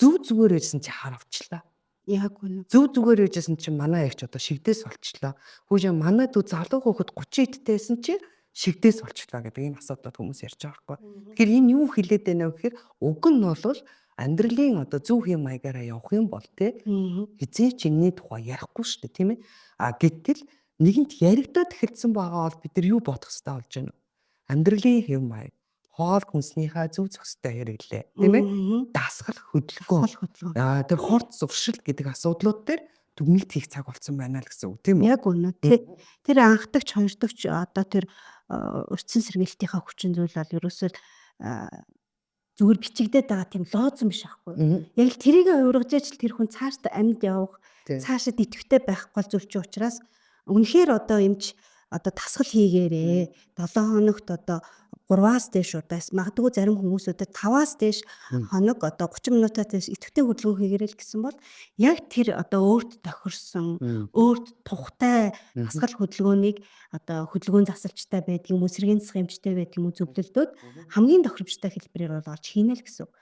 Зүв зүгээр байжсэн чи харавчлаа. Яг үнэ. Зүв зүгээр байжсэн чи манай ягч одоо шигдээс олчлоо. Хөөе манай дүү залуу хөхөд 30 эдтэйсэн чи шигдээс олчлоо гэдэг энэ асуудлууд хүмүүс ярьж байгаа байхгүй. Тэгэхээр энэ юу хэлээд байна вэ гэхээр уг нь бол амьдралын одоо зөв хэм маягаараа явах юм бол те хизээч энэний тухай ярихгүй шүү дээ тийм ээ. Гэтэл нэгэнт яригадаад эхэлсэн байгаа бол бид нар юу бодох хэрэгтэй болж байна вэ? Амьдралын хэм маяг хоол хүнснийхээ зөв зохистой хэрэглээ тийм ээ. Дасгал хөдөлгөөн. Тэр хорт зуршил гэдэг асуудлууд дээр дүгнэлт хийх цаг болсон байна л гэсэн үг тийм үү? Яг үнэ тий. Тэр анхдагч хоёрдогч одоо тэр өрцөн сэргээлтийнхаа хүчин зүйл бол ерөөсөө зүгээр бичигдээд байгаа тийм лооцсон биш аахгүй. Яг л тэрийг ургаж ижил тэр хүн цаашдаа амьд явах, цаашид идэвхтэй байхгүй зүйл чи учраас үнэхээр одоо эмч одоо тасгал хийгээрээ 7 хоногт одоо 3-аас дээш удаас магадгүй зарим хүмүүсүүдэд 5-аас дээш хоног одоо 30 минутаас дээш идэвхтэй хөдөлгөөн хийгээрэй л гэсэн бол яг тэр одоо өөрт тохирсон, өөрт тухтай тасгал хөдөлгөөнийг одоо хөдөлгөөн засалчтай байдаг юм уу, сэргээн засах эмчтэй байдаг юм уу зөвлөлдөөд хамгийн тохиромжтой хэлбэрээр бол олж хийнэ л гэсэн.